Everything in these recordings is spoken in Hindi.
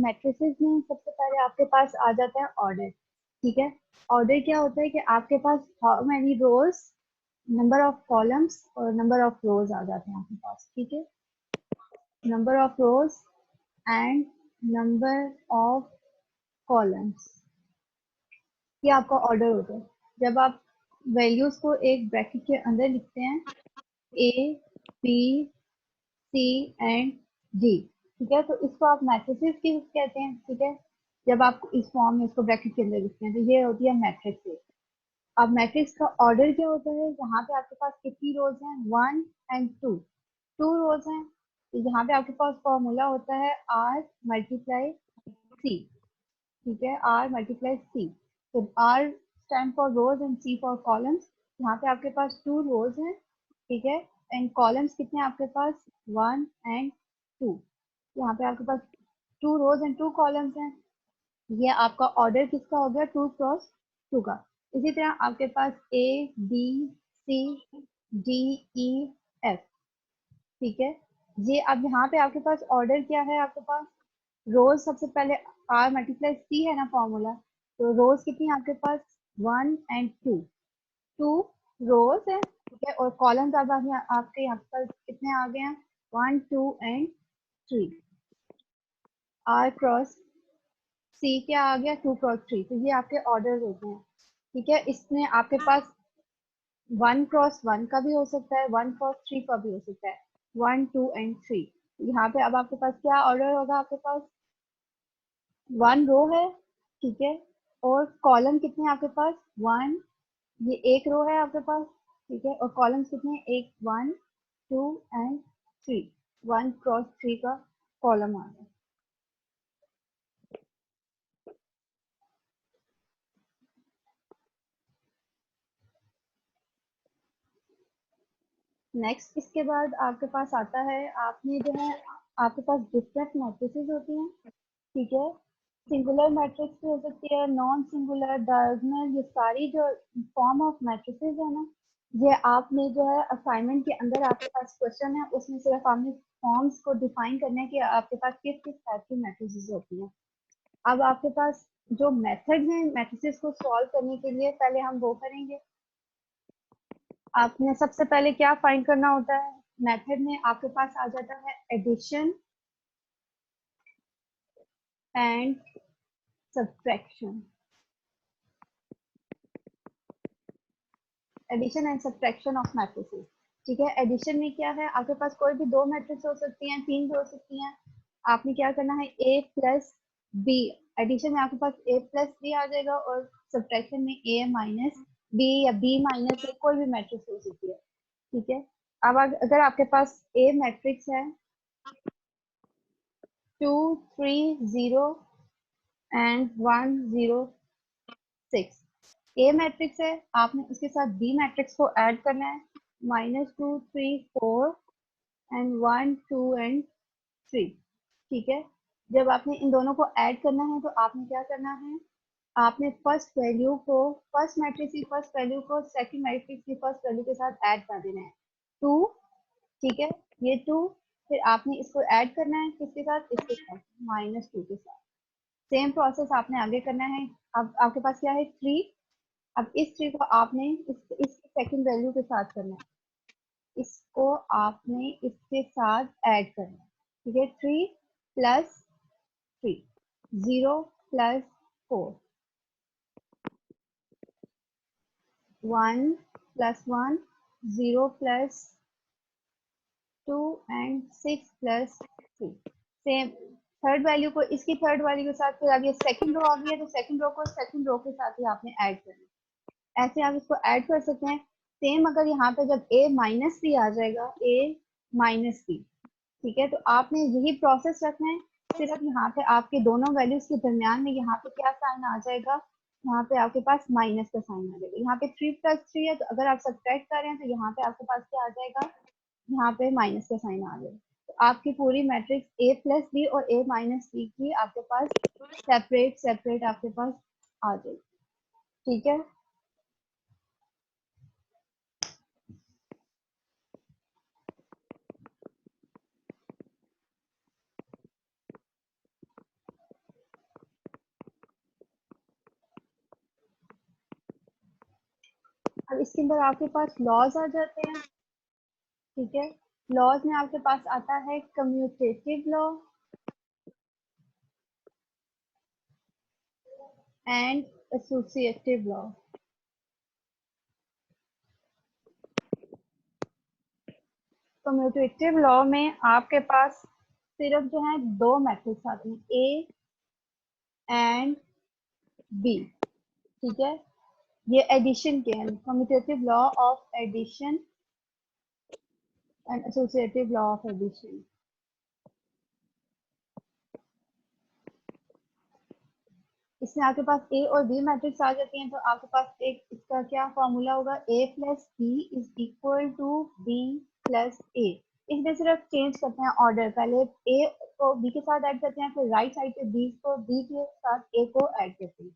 मैट्रिसेस में सबसे पहले आपके पास आ जाता है ऑर्डर। ठीक है, ऑर्डर क्या होता है कि आपके पास how many rows, number of columns और नंबर ऑफ रोज आ जाते हैं आपके पास। ठीक है, number of rows and number of columns, ये आपका ऑर्डर होता है। जब आप वैल्यूज को एक ब्रैकेट के अंदर लिखते हैं, ए, बी, सी एंड डी, ठीक है, तो इसको आप मैट्रिसेस की कहते हैं। ठीक है, जब आप इस फॉर्म में इसको ब्रैकेट के अंदर लिखते हैं तो ये होती है मैट्रिक्स। अब मैट्रिक्स का ऑर्डर क्या होता है, यहाँ पे आपके पास कितनी रोज हैं, 1 और 2, 2 रोज हैं, तो यहाँ पे आपके पास फॉर्मूला होता है आर मल्टीप्लाई सी। ठीक है, आर मल्टीप्लाई सी, तो R stand for rows and C for columns. यहाँ पे आपके पास 2 रोज हैं, ठीक है, एंड कॉलम्स कितने हैं आपके पास, 1 और 2। यहाँ पे आपके पास 2 रोज एंड 2 कॉलम्स हैं। ये आपका ऑर्डर किसका हो गया, 2 क्रॉस 2 का। इसी तरह आपके पास ए, बी, सी, डी, ई, एफ। ठीक है, ये अब यहाँ पे आपके पास ऑर्डर क्या है, आपके पास रोज सबसे पहले आर मल्टीप्लाई सी है ना फॉर्मूला, तो रोज कितनी है आपके पास, 1 और 2, 2 रोज है। ठीक है, और कॉलम्स अब आपके यहाँ पर कितने आ गए हैं, 1, 2 एंड 3। आर क्रॉस सी क्या आ गया, 2 क्रॉस 3, तो ये आपके ऑर्डर होते हैं। ठीक है, इसमें आपके पास 1 क्रॉस 1 का भी हो सकता है, 1 क्रॉस 3 का भी हो सकता है, 1, 2 एंड 3। यहाँ पे अब आपके पास क्या ऑर्डर होगा, आपके पास 1 रो है। ठीक है, और कॉलम कितने हैं आपके पास, 1, ये एक रो है आपके पास। ठीक है, और कॉलम्स कितने हैं, एक, 1, 2 एंड 3, 1 क्रॉस 3 का कॉलम आ गया। नेक्स्ट इसके बाद आपके पास आता है, आपने जो है आपके पास डिफरेंट मैट्रिसेस होती हैं। ठीक है, सिंगुलर मैट्रिक्स भी हो सकती है, नॉन सिंगुलर, डायगोनल, ये सारी जो फॉर्म ऑफ मैट्रिसेस है ना, ये आपने जो है असाइनमेंट के अंदर आपके पास क्वेश्चन है, उसमें सिर्फ आपने फॉर्म्स को डिफाइन करना है कि आपके पास किस किस टाइप की मैट्रिसेस होती हैं। अब आपके पास जो मेथड है मैट्रिसेस को सॉल्व करने के लिए, पहले हम वो करेंगे। आपने सबसे पहले क्या फाइंड करना होता है, मेथड में आपके पास आ जाता है addition and subtraction. Addition and subtraction of matrices. ठीक है, एडिशन में क्या है, आपके पास कोई भी 2 मैट्रिक्स हो सकती हैं, 3 भी हो सकती हैं। आपने क्या करना है, ए प्लस बी, एडिशन में आपके पास ए प्लस बी आ जाएगा, और सब्ट्रैक्शन में ए माइनस बी या बी माइनस ए, कोई भी मैट्रिक्स हो सकती है। ठीक है, अब अगर आपके पास ए मैट्रिक्स है 2, 3, 0 एंड 1, 0, 6, ए मैट्रिक्स है, आपने उसके साथ बी मैट्रिक्स को ऐड करना है, -2, 3, 4 एंड 1, 2 एंड 3। ठीक है, जब आपने इन दोनों को ऐड करना है तो आपने क्या करना है, आपने फर्स्ट वैल्यू को, फर्स्ट मैट्रिक्स की फर्स्ट वैल्यू को सेकंड मैट्रिक्स की फर्स्ट वैल्यू के साथ ऐड कर देना है, 2। ठीक है, ये 2, फिर आपने इसको ऐड करना है किसके साथ, इसके साथ, -2 के साथ। सेम प्रोसेस आपने आगे करना है। अब आपके पास क्या है, 3। अब इस 3 को आपने इसकी सेकंड वैल्यू के साथ करना है, इसको आपने इसके साथ ऐड करना है। ठीक है, 3 + 3, 0 + 4, 1 + 1, 0 + 2 एंड 6 + 3। सेम थर्ड वैल्यू को इसकी थर्ड वैल्यू के साथ, फिर अब ये सेकंड रो आ गई है तो सेकंड रो को सेकंड रो के साथ ही आपने ऐड करना है। ऐसे आप इसको ऐड कर सकते हैं। सेम अगर यहाँ पे जब a माइनस बी आ जाएगा, a माइनस बी, ठीक है, तो आपने यही प्रोसेस रखना है। सिर्फ यहाँ पे आपके दोनों वैल्यूज के दरमियान में यहाँ पे क्या साइन आ जाएगा, यहाँ पे आपके पास माइनस का साइन आ जाएगा। यहाँ पे 3 + 3 है, तो अगर आप सब्ट्रैक्ट कर रहे हैं तो यहाँ पे आपके पास क्या आ जाएगा, यहाँ पे माइनस का साइन आ जाएगा। तो आपकी पूरी मैट्रिक्स a + b और a - b की आपके पास सेपरेट सेपरेट आपके पास आ जाएगी। ठीक है, अब इसके अंदर आपके पास लॉज आ जाते हैं, ठीक है। लॉज में आपके पास आता है commutative law and associative law. Commutative law में आपके पास सिर्फ जो है दो मैट्रिक्स आते हैं, ए एंड बी, ठीक है। ये एडिशन के हैं, commutative law of addition and associative law of addition. इसमें आपके पास ए और बी मैट्रिक्स आ जाती हैं, तो आपके पास एक इसका क्या फॉर्मूला होगा, A plus B is equal to B plus A. इसमें सिर्फ चेंज करते हैं ऑर्डर, पहले ए को बी के साथ ऐड करते हैं, फिर राइट साइड पे बी को बी के साथ ए को ऐड करते हैं।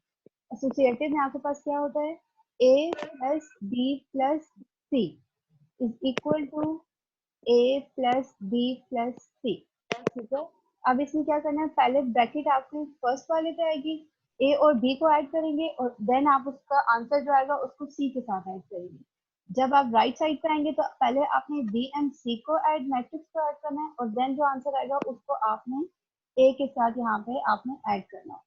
एसोसिएटिव में आपके पास क्या होता है, A plus B plus C is equal to A plus B plus C, ठीक है। अब इसमें क्या करना है, पहले ब्रैकेट आपकी फर्स्ट वाले पे आएगी, ए और बी को ऐड करेंगे और देन आप उसका आंसर जो आएगा उसको सी के साथ ऐड करेंगे। जब आप राइट साइड पे आएंगे तो पहले आपने बी एंड सी को ऐड, मैट्रिक्स को ऐड करना है और देन जो आंसर आएगा उसको आपने ए के साथ यहाँ पे आपने ऐड करना है।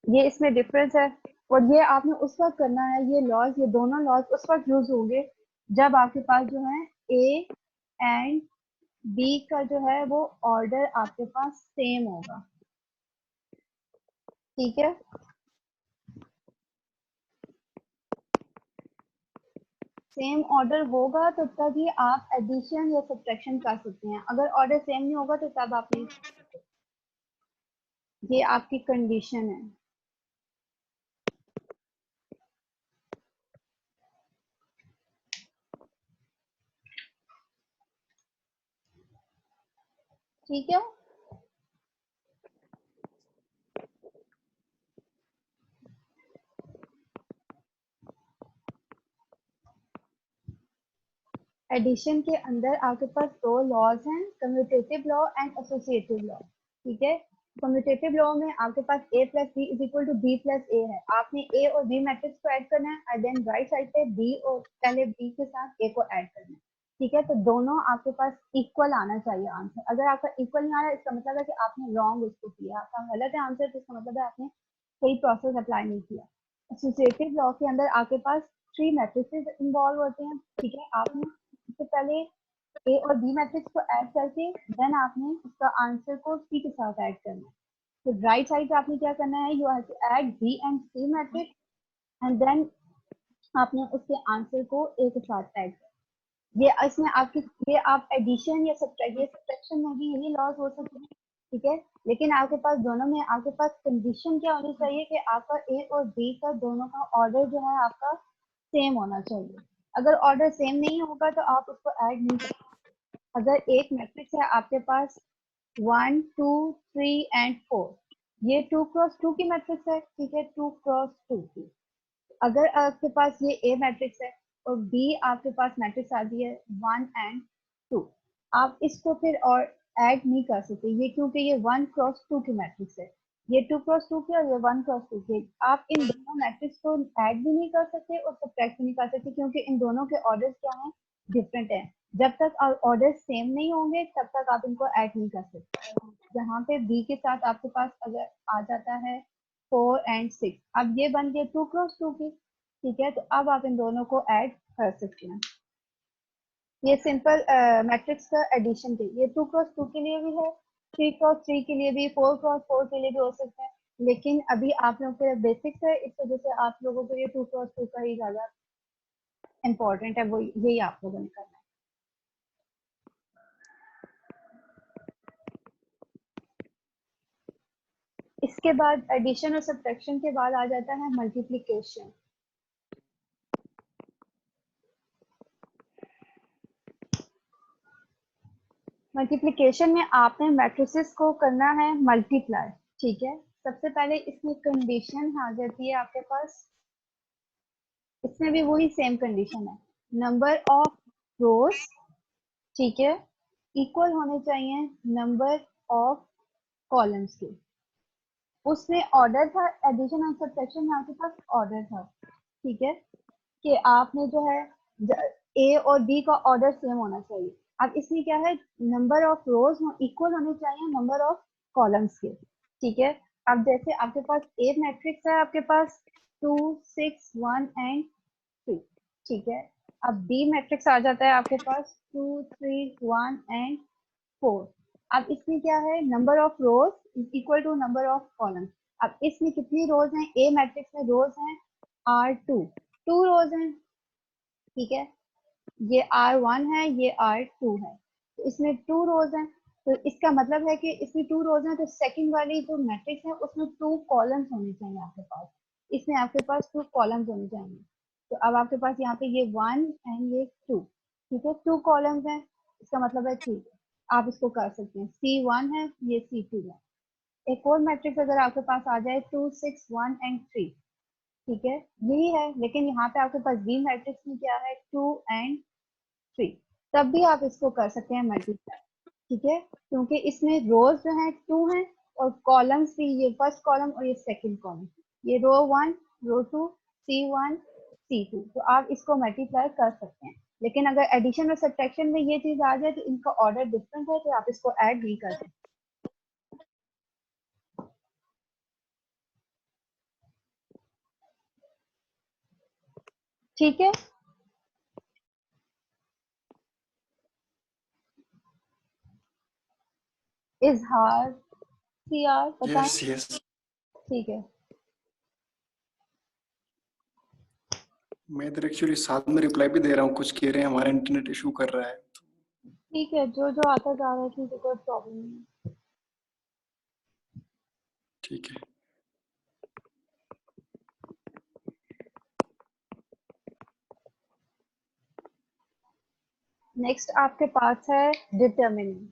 ये इसमें डिफरेंस है और ये आपने उस वक्त करना है, ये लॉज, ये दोनों लॉज उस वक्त यूज होंगे जब आपके पास जो है ए एंड बी का जो है वो ऑर्डर आपके पास सेम होगा, ठीक है। सेम ऑर्डर होगा तो तभी आप एडिशन या सब्ट्रैक्शन कर सकते हैं, अगर ऑर्डर सेम नहीं होगा तो तब आप नहीं कर सकते। ये आपकी कंडीशन है, ठीक है। एडिशन के अंदर आपके पास दो लॉज हैं, commutative law and associative law, ठीक है। कम्यूटेटिव लॉ में आपके पास a plus B is equal to B plus A है, आपने a और b मैट्रिक्स को ऐड करना है और देन राइट साइड पे b और पहले b के साथ a को ऐड करना है, ठीक है। तो दोनों आपके पास इक्वल आना चाहिए आंसर, अगर आपका इक्वल नहीं आ रहा है इसका मतलब है कि आपने रॉन्ग उसको किया, आपका गलत है आंसर, तो इसका मतलब है आपने सही प्रोसेस अप्लाई नहीं किया। एसोसिएटिव लॉ के अंदर आपके पास थ्री मैट्रिक्स इन्वॉल्व होते हैं, ठीक है। आपने सबसे पहले ए और बी मैट्रिक्स को ऐड करके देन आपने उसका आंसर को सी के साथ ऐड करना है। तो राइट साइड पे आपने क्या करना है, you have to add B and C matrix and then आपने उसके आंसर को ए के साथ ऐड करना। ये इसमें आपकी, ये आप एडिशन या सब्ट्रैक्शन में भी यही लॉज हो सकते हैं, ठीक है। लेकिन आपके पास दोनों में आपके पास कंडीशन क्या होनी चाहिए कि आपका ए और बी का दोनों का ऑर्डर जो है आपका सेम होना चाहिए। अगर ऑर्डर सेम नहीं होगा तो आप उसको ऐड नहीं कर। अगर एक मैट्रिक्स है आपके पास 1 2 3 एंड 4, ये 2 क्रॉस 2 की मैट्रिक्स है, ठीक है, 2 क्रॉस 2 की। अगर आपके पास ये ए मैट्रिक्स है और बी आपके पास मैट्रिक्स आती है 1 एंड 2, आप इसको फिर और ऐड नहीं कर सकते, ये क्योंकि ये 1 क्रॉस 2 की मैट्रिक्स है, ये 2 क्रॉस 2 की और ये 1 क्रॉस 2 की। आप इन दोनों मैट्रिक्स को ऐड भी नहीं कर सकते और सब्ट्रैक्ट भी नहीं कर सकते क्योंकि इन दोनों के ऑर्डर्स क्या हैं, डिफरेंट है। जब तक ऑर्डर सेम नहीं होंगे तब तक आप इनको ऐड नहीं कर सकते। जहाँ पे बी के साथ आपके पास अगर आ जाता है 4 एंड 6, अब ये बन गए 2 क्रॉस 2 की, ठीक है। तो अब आप इन दोनों को ऐड कर सकते हैं। ये सिंपल मैट्रिक्स का एडिशन के, ये 2 क्रॉस 2 के लिए भी है, 3 क्रॉस 3 के लिए भी, 4 क्रॉस 4 के लिए भी हो सकता है। लेकिन अभी आप लोगों के बेसिक्स है, इस वजह से आप लोगों के लिए 2 क्रॉस 2 का ही ज्यादा इम्पोर्टेंट है, वो यही आप लोगों ने करना है। इसके बाद एडिशन और सब्ट्रैक्शन के बाद आ जाता है मल्टीप्लिकेशन। मल्टीप्लिकेशन में आपने मैट्रिसेस को करना है मल्टीप्लाई, ठीक है। सबसे पहले इसमें कंडीशन आ जाती है आपके पास, इसमें भी वही सेम कंडीशन है, नंबर ऑफ रोज, ठीक है, इक्वल होने चाहिए नंबर ऑफ कॉलम्स के। उसमें ऑर्डर था, एडिशन और सब्ट्रैक्शन में आपके पास ऑर्डर था, ठीक है। कि आपने जो है ए और बी का ऑर्डर सेम होना चाहिए। अब इसमें क्या है, नंबर ऑफ रोज इक्वल होने चाहिए नंबर ऑफ कॉलम्स के, ठीक है। अब जैसे आपके पास ए मैट्रिक्स है, आपके पास 2 6 1 एंड 3, ठीक है। अब बी मैट्रिक्स आ जाता है आपके पास 2 3 1 एंड 4। अब इसमें क्या है, number of rows equal to number of columns. अब इसमें कितनी रोज हैं, ए मैट्रिक्स में रोज हैं R2, 2 रोज हैं, ठीक है। ये R1 है, ये R2 है, तो इसमें 2 रोज हैं। तो इसका मतलब है कि इसमें 2 रोज हैं, तो सेकंड वाली जो मैट्रिक्स है उसमें 2 कॉलम्स होने चाहिए आपके पास। इसमें आपके पास 2 कॉलम्स होने चाहिए। तो अब आपके पास यहाँ पे ये 1 एंड ये 2, ठीक है, 2 कॉलम्स हैं, इसका मतलब है ठीक है, आप इसको कर सकते हैं। C1 है, ये C2 है। एक और मैट्रिक्स अगर आपके पास आ जाए 2 6 1 एंड 3, ठीक है, यही है। लेकिन यहाँ पे आपके पास बी मैट्रिक्स में क्या है, 2 एंड 3, तब भी आप इसको कर सकते हैं मल्टीप्लाई, ठीक है, क्योंकि इसमें रोज जो है 2 हैं और कॉलम्स भी, ये फर्स्ट कॉलम और ये सेकंड कॉलम, ये रो 1 रो 2 C1 C2, तो आप इसको मल्टीप्लाई कर सकते हैं। लेकिन अगर एडिशन और सब्ट्रैक्शन में ये चीज आ जाए तो इनका ऑर्डर डिफरेंट है, तो आप इसको ऐड नहीं कर सकते, ठीक है। इजहार, CR बताएं, यस यस, ठीक है। मैं इधर एक्चुअली साथ में रिप्लाई भी दे रहा हूँ, कुछ कह रहे हैं हमारा इंटरनेट इशू कर रहा है। ठीक है, जो जो आता जा रहा है, ठीक है, कोई प्रॉब्लम नहीं। ठीक है। नेक्स्ट आपके पास है डिटर्मिनेंट।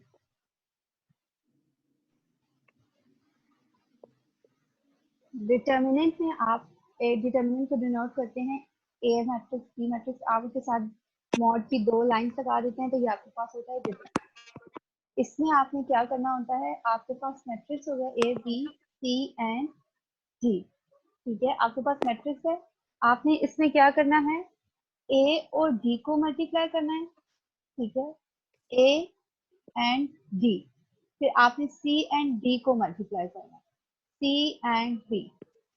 डिटर्मिनेंट में आप ए डिटर्मिनेंट को डिनोट करते हैं ए मैट्रिक्स बी मैट्रिक्स, आप उसके साथ मॉड की 2 लाइन्स लगा देते हैं, तो ये आपके पास होता है डिटर्मिनेंट। इसमें आपने क्या करना होता है, आपके पास मैट्रिक्स हो गया ए बी सी एंड जी, ठीक है, आपके पास मैट्रिक्स है। आपने इसमें क्या करना है, ए और डी को मल्टीप्लाई करना है, ठीक है, ए एंड डी। फिर आपने सी एंड डी को मल्टीप्लाई करना है, सी एंड डी,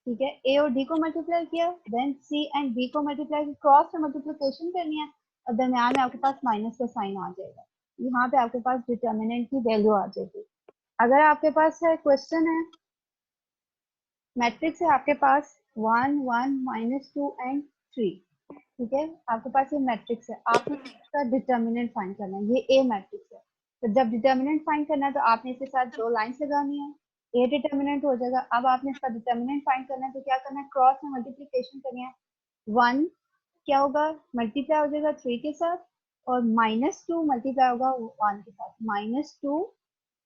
ठीक है। ए और डी को मल्टीप्लाई किया, देन सी एंड बी को मल्टीप्लाई, क्रॉस से मल्टीप्लिकेशन करनी है, और दरम्यान में आपके पास माइनस का साइन आ जाएगा। यहाँ पे आपके पास डिटर्मिनेंट की वैल्यू आ जाएगी। अगर आपके पास है क्वेश्चन है, मैट्रिक्स है आपके पास 1 1 -2 एंड 3, ठीक है, आपके पास ये मैट्रिक्स है, आपने इसका डिटर्मिनेंट फाइंड करना है, ये ए मैट्रिक्स है। तो जब डिटर्मिनेंट फाइंड करना है तो आपने इसके साथ 2 लाइन्स लगानी है, ए डिटर्मिनेंट हो जाएगा। अब आपने इसका डिटर्मिनेंट फाइंड करना है, तो क्या करना है, क्रॉस में मल्टीप्लिकेशन करनी है। 1 क्या होगा, मल्टीप्लाई हो जाएगा 3 के साथ, और -2 मल्टीप्लाई होगा 1 के साथ, -2,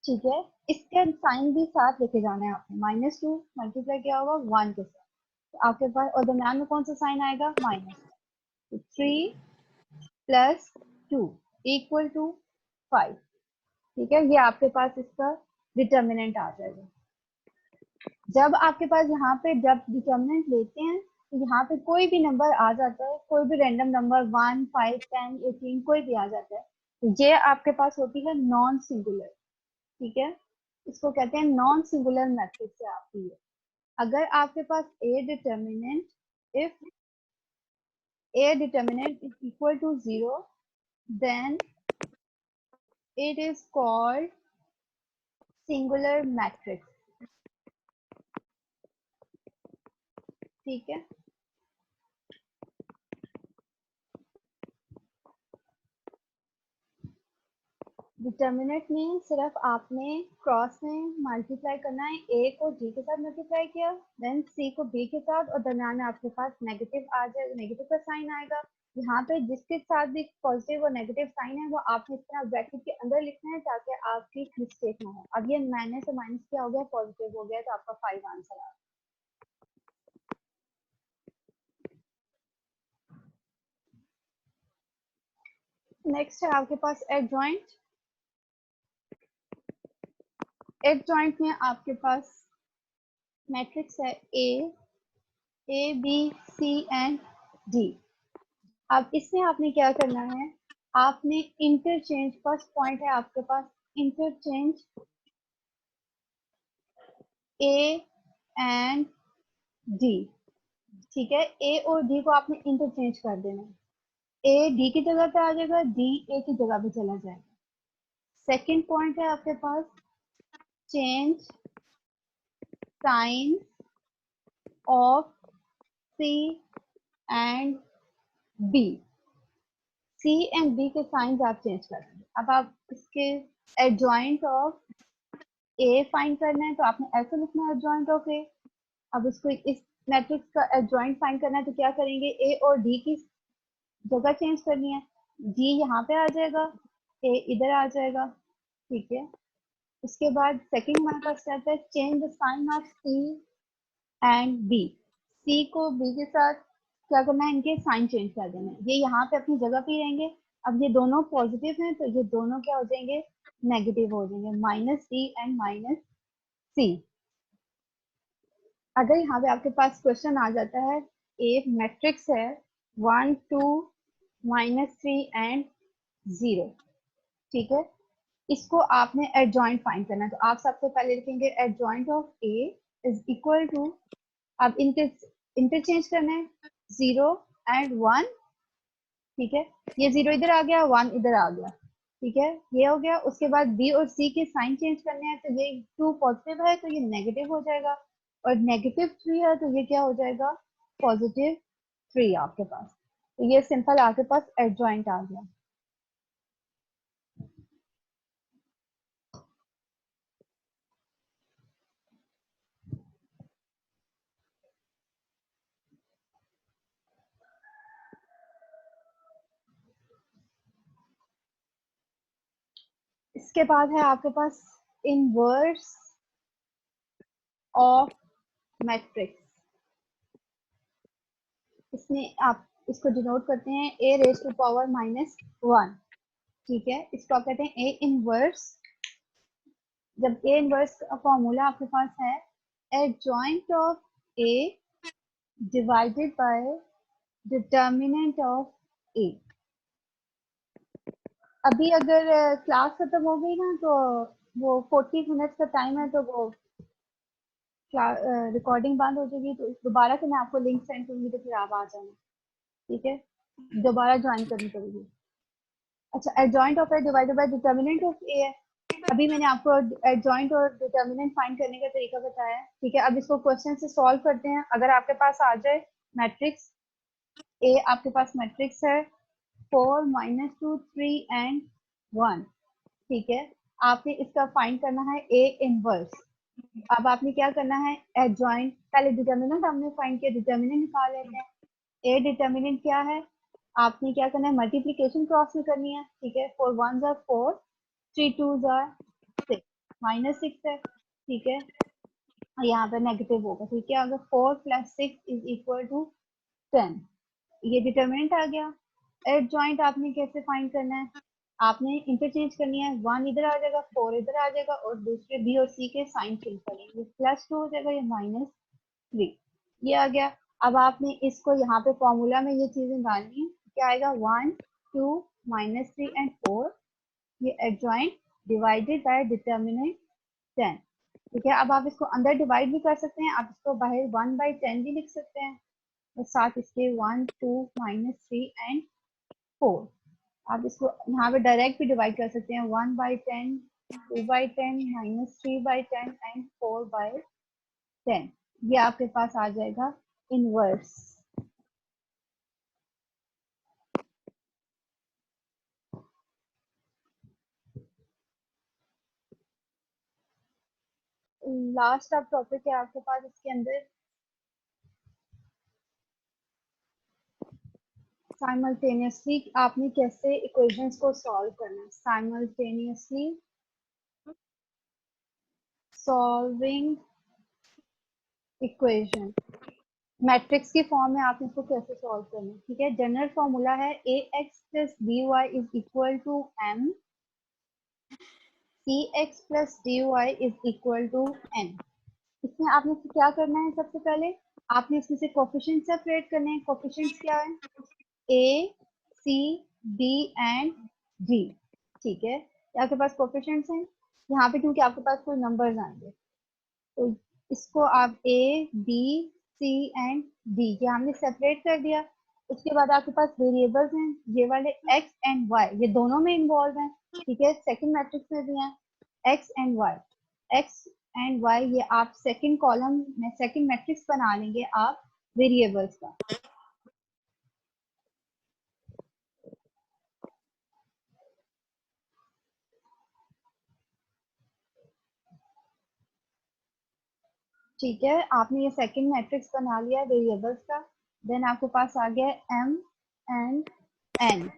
ठीक है। इसके साइन भी साथ लेके जाना है आपने, -2 मल्टीप्लाई क्या होगा 1 के साथ, तो आपके पास, और दरम्यान में कौन सा साइन आएगा, माइनस। 3 प्लस 2 इक्वल टू 5, ठीक है, ये आपके पास इसका डिटर्मिनेंट आ जाएगा। जब आपके पास यहाँ पे जब डिटर्मिनेंट लेते हैं, तो यहाँ पे कोई भी नंबर आ जाता है, कोई भी रैंडम नंबर 1 5 10 18 कोई भी आ जाता है, तो ये आपके पास होती है नॉन सिंगुलर, ठीक है, इसको कहते हैं नॉन सिंगुलर मैट्रिक्स है आपकी ये। अगर आपके पास A determinant, if A determinant is equal to 0, then it is called singular matrix, ठीक है। डिटर्मिनेंट में सिर्फ आपने क्रॉस में मल्टीप्लाई करना है, ए को डी के साथ मल्टीप्लाई किया, देन सी को बी के साथ, और दरम्यान में आपके पास नेगेटिव आ जाएगा, नेगेटिव का साइन आएगा। यहाँ पे जिसके साथ भी पॉजिटिव और नेगेटिव साइन है वो आपने इस तरह ब्रैकेट के अंदर लिखना है, ताकि आपकी मिस्टेक ना हो। अब ये माइनस से माइनस क्या हो गया, पॉजिटिव हो गया, तो आपका 5 आंसर आ गया। नेक्स्ट है आपके पास एडजॉइंट। एडजॉइंट में आपके पास मैट्रिक्स है A B C and D, अब इसमें आपने क्या करना है, आपने इंटरचेंज, फर्स्ट पॉइंट है आपके पास इंटरचेंज ए एंड डी। ठीक है, ए और डी को आपने इंटरचेंज कर देना है। ए डी की जगह पे आ जाएगा, डी ए की जगह पे चला जाएगा। सेकंड पॉइंट है आपके पास change sign of C and B. C and B के साइंस आप चेंज कर देंगे। अब आप इसके एडजॉइंट ऑफ ए फाइंड करना है तो आपने ऐसे लिखना है एडजॉइंट ऑफ ए। अब इसको इस मैट्रिक्स का एडजॉइंट फाइंड करना है तो क्या करेंगे, ए और डी की जगह चेंज करनी है। डी यहाँ पे आ जाएगा, ए इधर आ जाएगा। ठीक है, उसके बाद सेकंड हमारे पास स्टेप है change the sign of C and B. C को बी के साथ क्या करना है, इनके साइन चेंज कर देना है। ये यहाँ पे अपनी जगह पे ही रहेंगे। अब ये दोनों पॉजिटिव हैं तो ये दोनों क्या हो जाएंगे, नेगेटिव हो जाएंगे, माइनस डी एंड माइनस सी। अगर यहाँ पे आपके पास क्वेश्चन आ जाता है, एक मैट्रिक्स है 1 2 -3 एंड 0, ठीक है, इसको आपने एडजॉइंट फाइंड करना है। तो आप सबसे पहले लिखेंगे adjoint of A is equal to, अब इंटरचेंज करना है 0 एंड 1। ठीक है, ये 0 इधर आ गया, 1 इधर आ गया। ठीक है, ये हो गया। उसके बाद बी और सी के साइन चेंज करने हैं तो ये 2 पॉजिटिव है तो ये नेगेटिव हो जाएगा, और -3 है तो ये क्या हो जाएगा, +3 आपके पास। तो ये सिंपल आपके पास एडजॉइंट आ गया। इसके बाद है आपके पास इनवर्स ऑफ मैट्रिक्स। इसमें आप इसको डिनोट करते हैं a⁻⁻1। ठीक है, इसको आप कहते हैं ए इनवर्स। जब ए इनवर्स का फॉर्मूला आपके पास है adjoint of A divided by determinant of A. अभी अगर क्लास खत्म हो गई ना तो वो 40 मिनट्स का टाइम है, तो वो रिकॉर्डिंग बंद हो जाएगी, तो दोबारा से मैं आपको लिंक सेंड करूंगी तो फिर आप आ जाना। ठीक है, दोबारा ज्वाइन करनी पड़ेगी। अच्छा, adjoint of A divided by determinant of A है। अभी मैंने आपको एडजॉइंट और डिटर्मिनेंट फाइंड करने का तरीका बताया है। ठीक है, अब इसको क्वेश्चन से सॉल्व करते हैं। अगर आपके पास आ जाए मैट्रिक्स ए, आपके पास मैट्रिक्स है 4 -2 3 एंड 1। ठीक है, आपने इसका फाइंड करना है ए इनवर्स। अब आपने क्या करना है, एडजॉइंट, पहले डिटर्मिनेंट हमने फाइंड किया, डिटर्मिनेंट निकाल लेते हैं। ए डिटर्मिनेंट क्या है, आपने क्या करना है, मल्टीप्लिकेशन क्रॉस में करनी है। ठीक है, 4 1s are 4, 3 2s are 6, -6 है। ठीक है, यहाँ पे नेगेटिव होगा। ठीक है, अगर 4 + 6 इज इक्वल टू 10, ये डिटर्मिनेंट आ गया। एडजॉइंट आपने कैसे फाइंड करना है, आपने इंटरचेंज करनी है, 1 इधर आ जाएगा, 4 इधर आ जाएगा, और दूसरे बी और सी के साइन चेंज करेंगे, +2 हो जाएगा, ये -3, ये आ गया। अब आपने इसको यहाँ पे फॉर्मूला में ये चीजें डालनी है, क्या आएगा, 1 2 -3 एंड 4, ये एडजॉइंट डिवाइडेड बाय डिटर्मिनेंट 10। ठीक है, अब आप इसको अंदर डिवाइड भी कर सकते हैं, आप इसको बाहर 1/10 भी लिख सकते हैं, और साथ इसके 1 2 -3 एंड 4। आप इसको यहाँ पे डायरेक्ट भी डिवाइड कर सकते हैं, 1/10 2/10 -3/10 एंड 4/10। ये आपके पास आ जाएगा इनवर्स। लास्ट अब टॉपिक है आपके पास इसके अंदर, साइमल्टेनियसली आपने कैसे इक्वेशंस को सॉल्व करना है। साइमल्टेनियसली सॉल्विंग इक्वेशन, मैट्रिक्स की फॉर्म में आपने इसको कैसे सॉल्व करना है। ठीक है, जनरल फॉर्मूला है ax + by is equal to m, cx + dy is equal to n। इसमें आपने क्या करना है, सबसे पहले आपने इसमें से कोफिशिएंट सेपरेट करने हैं। कोफिशिएंट्स क्या है, A, C, D and G, ठीक है। आपके पास कोफिशिएंट्स हैं यहाँ पे, क्योंकि आपके पास कोई नंबर्स आएंगे, तो इसको आप A, B, C and D ये हमने सेपरेट कर दिया। उसके बाद आपके पास वेरिएबल्स हैं, ये वाले X एंड Y, ये दोनों में इन्वॉल्व हैं, ठीक है। सेकंड मैट्रिक्स में भी हैं X and Y, X and Y, ये आप सेकंड कॉलम में सेकंड मैट्रिक्स बना लेंगे आप वेरिएबल्स का। ठीक है, आपने ये सेकंड मैट्रिक्स बना लिया वेरिएबल्स का। देन आपके पास आ गया M एंड N,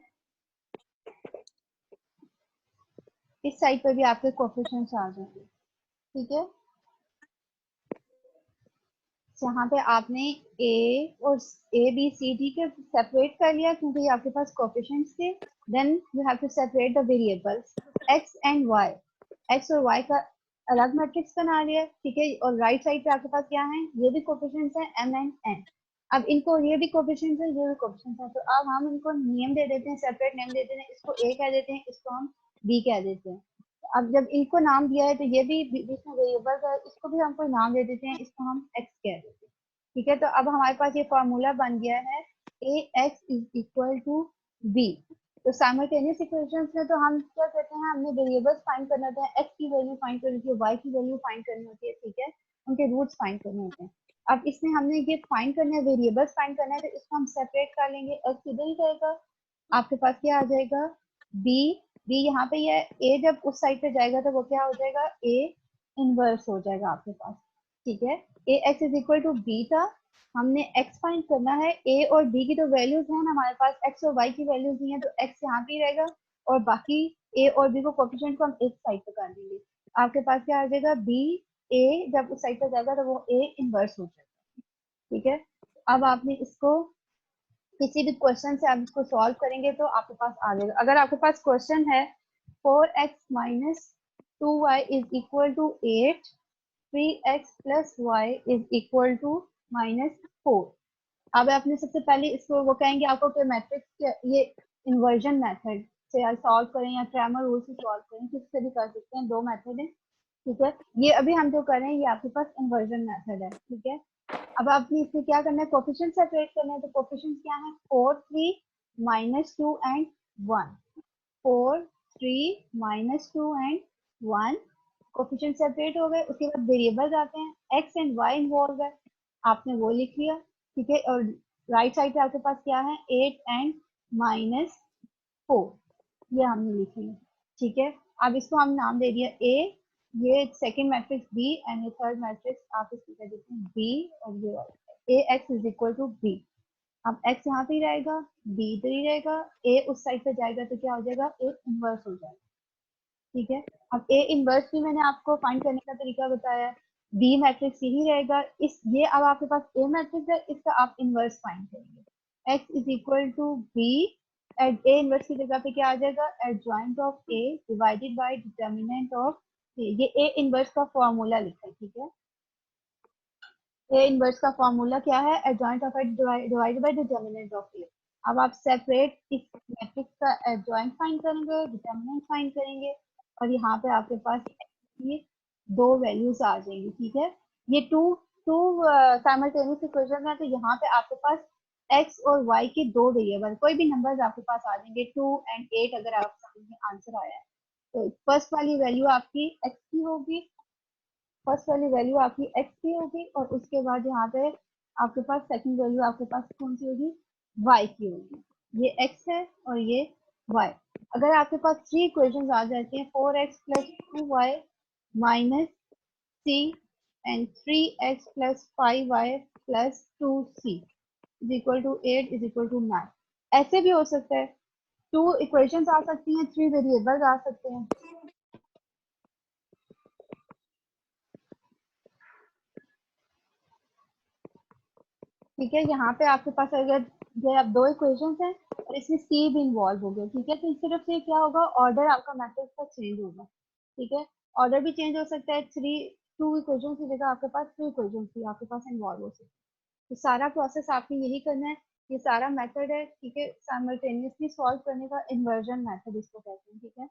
इस साइड पर भी आपके कोफिशिएंट्स आ जाएंगे, ठीक है। यहाँ पे आपने A B C D के सेपरेट कर लिया क्योंकि ये आपके पास कोफिशिएंट्स थे। Then you have to separate the variables X and Y, X और Y का अलग मैट्रिक्स बना लिया, ठीक है। और राइट साइड पे आपके पास क्या है, ये भी कोफिशिएंट्स है M एंड N। अब इनको ये भी कोफिशिएंट्स है, ये भी कोफिशिएंट्स है, तो अब हम इनको नेम दे देते हैं, सेपरेट नेम दे देते हैं। इसको A कह देते हैं, इसको हम B कह देते हैं। अब जब इनको नाम दिया है तो ये भी बीच में वेरिएबल है, इसको भी हम कोई नाम दे देते हैं, इसको हम x कह देते हैं, ठीक है। तो अब हमारे पास ये फॉर्मूला बन गया है ax is equal to b। तो साइमल्टेनियस इक्वेशंस में तो हम क्या करते हैं, हमने वेरिएबल्स फाइंड करना होता है, x की वैल्यू फाइंड करनी होती है, y की वैल्यू फाइंड करनी होती है, ठीक है। उनके रूट्स फाइंड करने होते हैं। अब इसमें हमने ये फाइंड करना है, वेरिएबल्स फाइंड करना है, तो इसको हम सेपरेट कर लेंगे। x इधर ही रहेगा, आपके पास क्या आ जाएगा b, b यहाँ पे ये a जब उस साइड पे जाएगा तो वो क्या हो जाएगा, a इनवर्स हो जाएगा आपके पास, ठीक है। ax is equal to b था, हमने x फाइंड करना है, a और b की तो वैल्यूज है ना हमारे पास, x और y की वैल्यूज नहीं है, तो x यहाँ पे ही रहेगा और बाकी a और b को कोफिशिएंट को हम एक साइड पे कर देंगे। आपके पास क्या आ जाएगा, b a जब उस साइड पे जाएगा तो वो a इनवर्स हो जाएगा, ठीक है। अब आपने इसको किसी भी क्वेश्चन से आप इसको सॉल्व करेंगे तो आपके पास आ जाएगा। अगर आपके पास क्वेश्चन है 4x minus 2y is equal to 8, 3x plus Y is equal to minus 4। अब आपने सबसे पहले इसको वो कहेंगे आपको कि मैट्रिक्स ये इन्वर्जन मेथड से सॉल्व करें या क्रैमर रूल से सॉल्व करें, किससे भी कर सकते हैं, दो मेथड है, ठीक है। ये अभी हम जो कर रहे हैं ये आपके पास इन्वर्जन मेथड है, ठीक है। अब आपने इसमें क्या करना है, कोफिशिएंट सेपरेट करना है, तो कोफिशिएंट क्या है, 4, 3 minus 2 and 1, 4, 3 minus 2 and 1, coefficient separate हो गए। उसके बाद वेरिएबल्स आते हैं, x एंड y इन्वॉल्व है, आपने वो लिख लिया, ठीक है। और राइट साइड पे आपके पास क्या है, 8 एंड माइनस 4, ये हमने लिख लिया, ठीक है। अब इसको हम नाम दे दिया a, ये सेकंड मैट्रिक्स b एंड ये थर्ड मैट्रिक्स आप इसको कह देते हैं b, और ये ax is equal to b। अब x यहाँ पे ही रहेगा, b इधर ही रहेगा, a उस साइड पे जाएगा तो क्या हो जाएगा, a इनवर्स हो जाएगा, ठीक है। अब a इनवर्स भी मैंने आपको फाइंड करने का तरीका बताया, b मैट्रिक्स यही रहेगा। इस ये अब आपके पास a मैट्रिक्स है, इसका आप इनवर्स फाइंड करेंगे, x is equal to b, at a inverse की जगह पे क्या आ जाएगा, adjoint of a divided by determinant of a। ये a इनवर्स का फॉर्मूला लिखा है, ठीक है। a इनवर्स का फॉर्मूला क्या है, adjoint of a divided by determinant of a। अब आप सेपरेट इस मैट्रिक्स का एडजॉइंट फाइंड करेंगे, डिटर्मिनेंट फाइंड करेंगे, और यहाँ पे आपके पास ये दो वैल्यूज आ जाएंगी, ठीक है। ये टू टू साइमल्टेनियस इक्वेशन है, तो यहाँ पे आपके पास x और y के दो वेरिएबल, कोई भी नंबर्स आपके पास आ जाएंगे, 2 एंड 8 अगर आप समझ में आंसर आया है, तो फर्स्ट वाली वैल्यू आपकी x की होगी, फर्स्ट वाली वैल्यू आपकी x की होगी, और उसके बाद यहाँ पे आपके पास सेकंड वैल्यू आपके पास कौन सी होगी, y की होगी। ये x है और ये y। अगर आपके पास थ्री इक्वेशंस आ जाती हैं, 4x plus 2y minus c and 3x plus 5y plus 2c is equal to 8 is equal to 9, ऐसे भी हो सकता है। टू इक्वेशंस आ सकती हैं, थ्री वेरिएबल्स आ सकते हैं, ठीक है। यहाँ पे आपके पास अगर ये अब दो इक्वेशंस हैं और इसमें c भी इन्वॉल्व हो गया, ठीक है, तो सिर्फ से क्या होगा, ऑर्डर आपका मैट्रिक्स का चेंज होगा, ठीक है। ऑर्डर भी चेंज हो सकता है, थ्री टू इक्वेशन की जगह आपके पास थ्री इक्वेशन भी आपके पास इन्वॉल्व हो सकती है। तो सारा प्रोसेस आपको यही करना है, ये सारा मेथड है, ठीक है। साइमल्टेनियसली सॉल्व करने का इन्वर्जन मेथड इसको कहते हैं, ठीक है।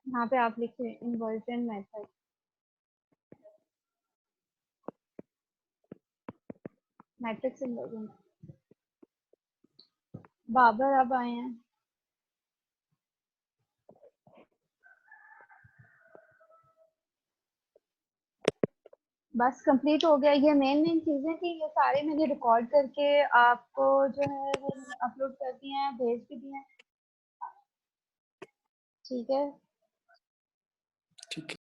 यहाँ पे आप लिखिए inversion method, matrix inversion. Babar अब आए हैं। बस कंप्लीट हो गया। ये मेन मेन चीजें थी, ये सारे मैंने रिकॉर्ड करके आपको जो है वो अपलोड कर दिए हैं, भेज भी दिए हैं, ठीक है।